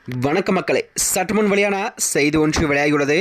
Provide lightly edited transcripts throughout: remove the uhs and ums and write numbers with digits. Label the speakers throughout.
Speaker 1: வணக்க மக்களே, சற்றுமுன் வெளியான செய்தி ஒன்று வெளியாகியுள்ளது.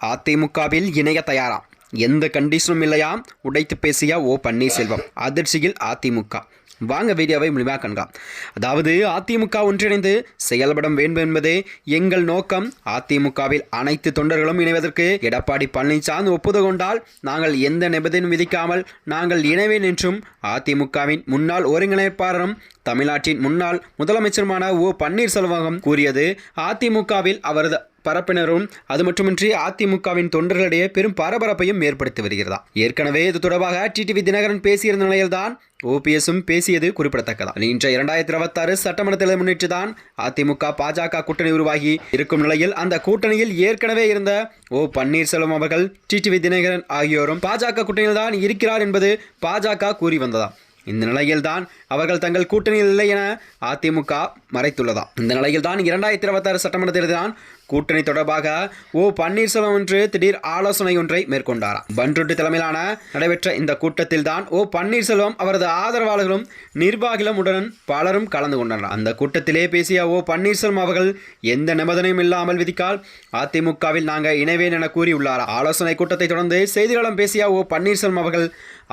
Speaker 1: அதிமுகவில் இணைய தயாராம், எந்த கண்டிஷனும் இல்லையாம். உடைத்து பேசிய ஓ பன்னீர்செல்வம், அதிர்ச்சியில் அதிமுக. வாங்க வீடியோவை முழுமையாக காண்கலாம். அதாவது அதிமுக ஒன்றிணைந்து செயல்பட வேண்டும் என்பதே எங்கள் நோக்கம். அதிமுகவில் அனைத்து தொண்டர்களும் இணைவதற்கு எடப்பாடி பழனிசாமி ஒப்புதல் கொண்டால் நாங்கள் எந்த நிபந்தனையும் விதிக்காமல் நாங்கள் இணைவேன் என்றும் அதிமுகவின் முன்னாள் ஒருங்கிணைப்பாளரும் தமிழ்நாட்டின் முன்னாள் முதலமைச்சருமான ஓ பன்னீர்செல்வம் கூறியது. அதிமுகவில் அவரது பரப்பினரும் அது மட்டுமின்றி அதிமுகவின் தொண்டர்களிடையே பெரும் பரபரப்பையும் ஏற்படுத்தி வருகிறதா. ஏற்கனவே இது தொடர்பாக டிடிவி தினகரன் பேசியிருந்த நிலையில்தான் ஓபிஎஸும் பேசியது குறிப்பிடத்தக்கதா. இன்று 2026 சட்டமன்ற தேர்தலை முன்னிட்டுதான் அதிமுக பாஜக கூட்டணி உருவாகி இருக்கும் நிலையில் அந்த கூட்டணியில் ஏற்கனவே இருந்த ஓ பன்னீர்செல்வம் அவர்கள் டிடிவி தினகரன் ஆகியோரும் பாஜக கூட்டணியில் தான் இருக்கிறார் என்பது பாஜக கூறி வந்ததா. இந்த நிலையில்தான் அவர்கள் தங்கள் கூட்டணியில் இல்லை என அதிமுக மறைத்துள்ளதா. இந்த நிலையில்தான் 2026 சட்டமன்ற தேர்தலான் கூட்டணி தொடர்பாக ஓ பன்னீர்செல்வம் ஒன்று திடீர் ஆலோசனை ஒன்றை மேற்கொண்டாராம். பன்ருட்டி தலைமையிலான நடைபெற்ற இந்த கூட்டத்தில் தான் ஓ பன்னீர்செல்வம் அவரது ஆதரவாளர்களும் நிர்வாகிகளும் உடன் பலரும் கலந்து கொண்டனர். அந்த கூட்டத்திலே பேசிய ஓ பன்னீர்செல்வம் அவர்கள் எந்த நிபந்தனையும் இல்லாமல் விதிக்கால் அதிமுகவில் நாங்கள் இணைவேன் என கூறியுள்ளார். ஆலோசனை கூட்டத்தை தொடர்ந்து செய்தியாளர்களிடம் பேசிய ஓ பன்னீர்செல்வம் அவர்கள்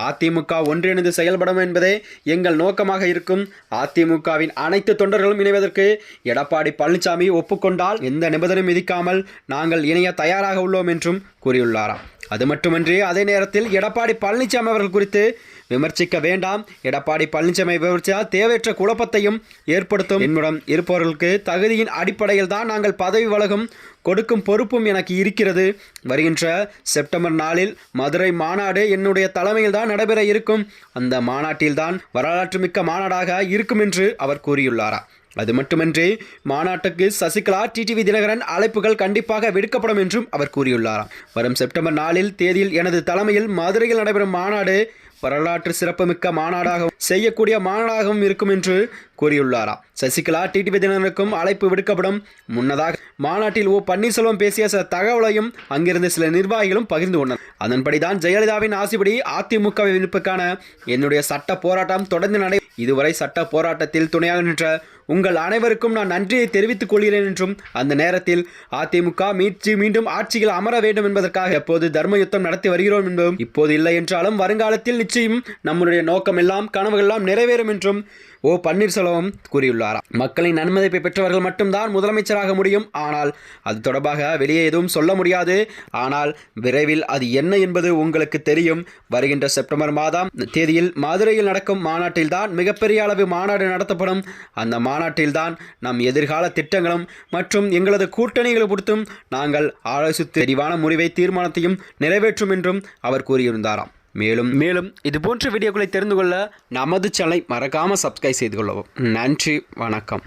Speaker 1: அதிமுக ஒன்றிணைந்து செயல்படும் என்பதே எங்கள் நோக்கமாக இருக்கும். அதிமுகவின் அனைத்து தொண்டர்களும் இணைவதற்கு எடப்பாடி பழனிசாமி ஒப்புக்கொண்டால் எந்த நிபந்தனையும் விதிக்காமல் நாங்கள் இணைய தயாராக உள்ளோம் என்றும் கூறியுள்ளாராம். அது மட்டுமின்றி அதே நேரத்தில் எடப்பாடி பழனிசாமி அவர்கள் குறித்து விமர்சிக்க வேண்டாம். எடப்பாடி பழனிசாமி விமர்சித்தால் தேவையற்ற குழப்பத்தையும் ஏற்படுத்தும். என்னுடன் இருப்பவர்களுக்கு தகுதியின் அடிப்படையில் தான் நாங்கள் பதவி வழங்கும் கொடுக்கும் பொறுப்பும் எனக்கு இருக்கிறது. வருகின்ற செப்டம்பர் 4 மதுரை மாநாடு என்னுடைய தலைமையில் தான் நடைபெற இருக்கும். அந்த மாநாட்டில்தான் வரலாற்று மிக்க மாநாடாக இருக்கும் என்று அவர் கூறியுள்ளாரா. அது மட்டுமின்றி மாநாட்டுக்கு சசிகலா டிடிவி தினகரன் அழைப்புகள் கண்டிப்பாக விடுக்கப்படும் என்றும் அவர் கூறியுள்ளாராம். வரும் செப்டம்பர் 4 தேதியில் எனது தலைமையில் மதுரையில் நடைபெறும் மாநாடு வரலாற்று சிறப்புமிக்க மாநாடாகவும் செய்யக்கூடிய மாநாடாகவும் இருக்கும் என்று கூறியுள்ளாராம். சசிகலா டிடிவி தினகரனுக்கும் அழைப்பு விடுக்கப்படும். முன்னதாக மாநாட்டில் ஓ பன்னீர்செல்வம் பேசிய சில தகவலையும் அங்கிருந்து சில நிர்வாகிகளும் பகிர்ந்து கொண்டனர். அதன்படிதான் ஜெயலலிதாவின் ஆசைப்படி அதிமுக விண்ணப்பிற்கான என்னுடைய சட்ட போராட்டம் தொடர்ந்து இதுவரை சட்ட போராட்டத்தில் துணையாக நின்ற உங்கள் அனைவருக்கும் நான் நன்றியை தெரிவித்துக் கொள்கிறேன் என்றும் அந்த நேரத்தில் அதிமுக மீண்டும் ஆட்சியில் அமர வேண்டும் என்பதற்காக எப்போது தர்ம யுத்தம் நடத்தி வருகிறோம் என்பதும் இப்போது இல்லை என்றாலும் வருங்காலத்தில் நிச்சயம் நம்முடைய நோக்கம் எல்லாம் கனவுகள் எல்லாம் நிறைவேறும் என்றும் ஓ பன்னீர்செல்வம் கூறியுள்ளாராம். மக்களின் நன்மதிப்பை பெற்றவர்கள் மட்டும்தான் முதலமைச்சராக முடியும். ஆனால் அது தொடர்பாக வெளியே எதுவும் சொல்ல முடியாது. ஆனால் விரைவில் அது என்ன என்பது உங்களுக்கு தெரியும். வருகின்ற செப்டம்பர் மாதம் தேதியில் மதுரையில் நடக்கும் மாநாட்டில்தான் மிகப்பெரிய அளவு மாநாடு நடத்தப்படும். அந்த மாநாட்டில்தான் நம் எதிர்கால திட்டங்களும் மற்றும் எங்களது கூட்டணிகளை பொறுத்தும் நாங்கள் ஆலோசித்து விரிவான முடிவை தீர்மானத்தையும் நிறைவேற்றும் என்றும் அவர் கூறியிருந்தாராம். மேலும் இதுபோன்ற வீடியோக்களை தெரிந்து கொள்ள நமது சேனலை மறக்காமல் சப்ஸ்கிரைப் செய்து கொள்ளவும். நன்றி, வணக்கம்.